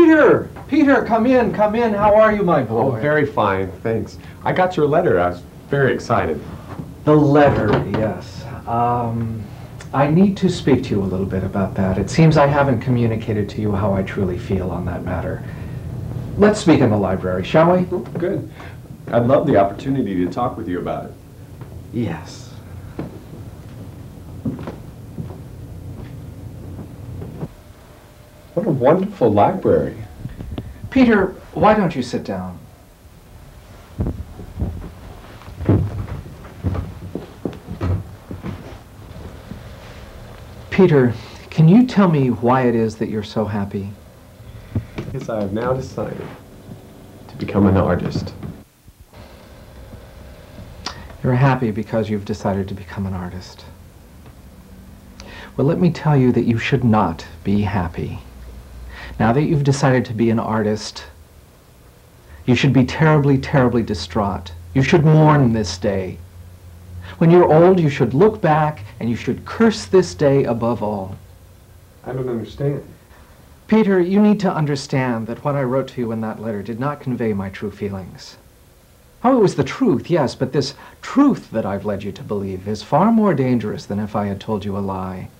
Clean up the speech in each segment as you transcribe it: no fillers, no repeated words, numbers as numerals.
Peter! Peter, come in, come in. How are you, my boy? Oh, very fine, thanks. I got your letter. I was very excited. The letter, yes. I need to speak to you a little bit about that. It seems I haven't communicated to you how I truly feel on that matter. Let's speak in the library, shall we? Good. I'd love the opportunity to talk with you about it. Yes. What a wonderful library. Peter, why don't you sit down? Peter, can you tell me why it is that you're so happy? Because I have now decided to become an artist. You're happy because you've decided to become an artist. Well, let me tell you that you should not be happy. Now that you've decided to be an artist, you should be terribly, terribly distraught. You should mourn this day. When you're old, you should look back and you should curse this day above all. I don't understand. Peter, you need to understand that what I wrote to you in that letter did not convey my true feelings. Oh, it was the truth, yes, but this truth that I've led you to believe is far more dangerous than if I had told you a lie.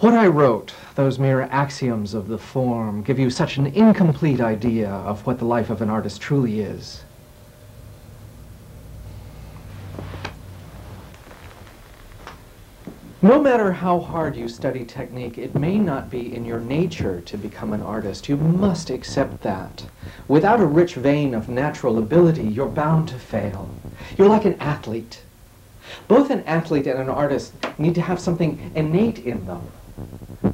What I wrote, those mere axioms of the form, give you such an incomplete idea of what the life of an artist truly is. No matter how hard you study technique, it may not be in your nature to become an artist. You must accept that. Without a rich vein of natural ability, you're bound to fail. You're like an athlete. Both an athlete and an artist need to have something innate in them.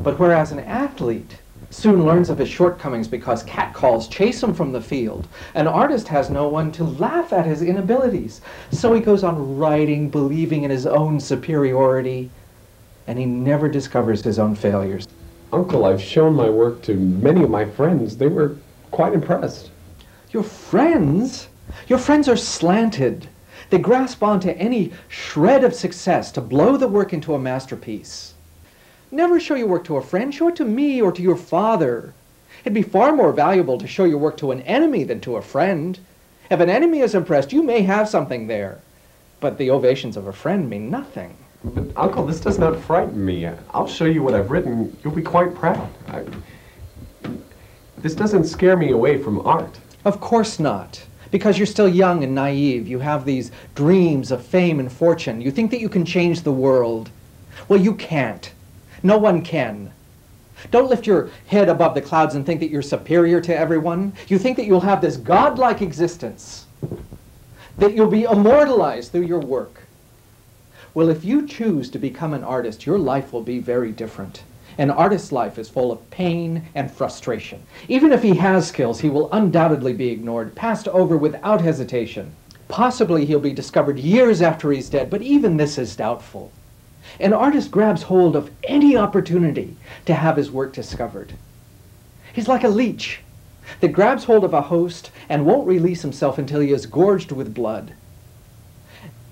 But whereas an athlete soon learns of his shortcomings because catcalls chase him from the field, an artist has no one to laugh at his inabilities. So he goes on writing, believing in his own superiority, and he never discovers his own failures. Uncle, I've shown my work to many of my friends. They were quite impressed. Your friends? Your friends are slanted. They grasp onto any shred of success to blow the work into a masterpiece. Never show your work to a friend. Show it to me or to your father. It'd be far more valuable to show your work to an enemy than to a friend. If an enemy is impressed, you may have something there. But the ovations of a friend mean nothing. But, Uncle, this does not frighten me. I'll show you what I've written. You'll be quite proud. This doesn't scare me away from art. Of course not. Because you're still young and naive. You have these dreams of fame and fortune. You think that you can change the world. Well, you can't. No one can. Don't lift your head above the clouds and think that you're superior to everyone. You think that you'll have this godlike existence, that you'll be immortalized through your work. Well, if you choose to become an artist, your life will be very different. An artist's life is full of pain and frustration. Even if he has skills, he will undoubtedly be ignored, passed over without hesitation. Possibly he'll be discovered years after he's dead, but even this is doubtful. An artist grabs hold of any opportunity to have his work discovered. He's like a leech that grabs hold of a host and won't release himself until he is gorged with blood.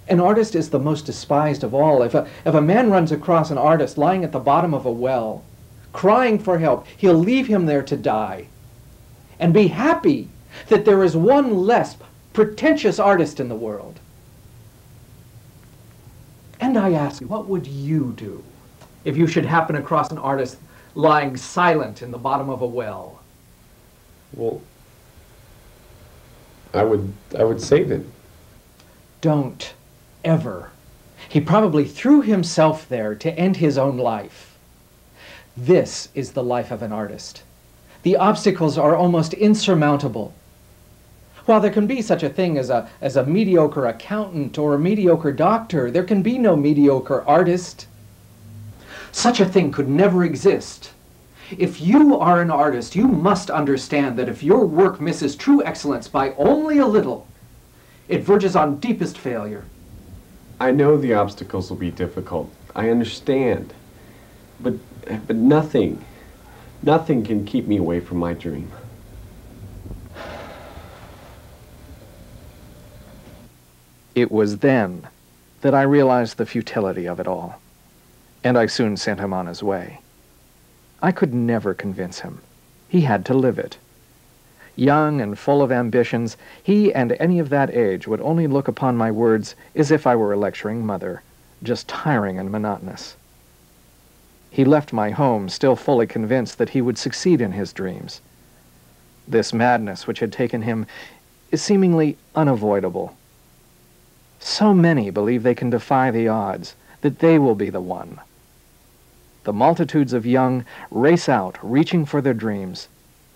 An artist is the most despised of all. If a man runs across an artist lying at the bottom of a well, crying for help, he'll leave him there to die and be happy that there is one less pretentious artist in the world. And I ask you, what would you do if you should happen across an artist lying silent in the bottom of a well? Well, I would save him. Don't ever. He probably threw himself there to end his own life. This is the life of an artist. The obstacles are almost insurmountable. While there can be such a thing as a mediocre accountant or a mediocre doctor, there can be no mediocre artist. Such a thing could never exist. If you are an artist, you must understand that if your work misses true excellence by only a little, it verges on deepest failure. I know the obstacles will be difficult. I understand. But nothing can keep me away from my dream. It was then that I realized the futility of it all, and I soon sent him on his way. I could never convince him. He had to live it. Young and full of ambitions, he and any of that age would only look upon my words as if I were a lecturing mother, just tiring and monotonous. He left my home still fully convinced that he would succeed in his dreams. This madness which had taken him is seemingly unavoidable. So many believe they can defy the odds, that they will be the one. The multitudes of young race out, reaching for their dreams,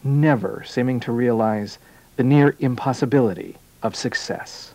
never seeming to realize the near impossibility of success.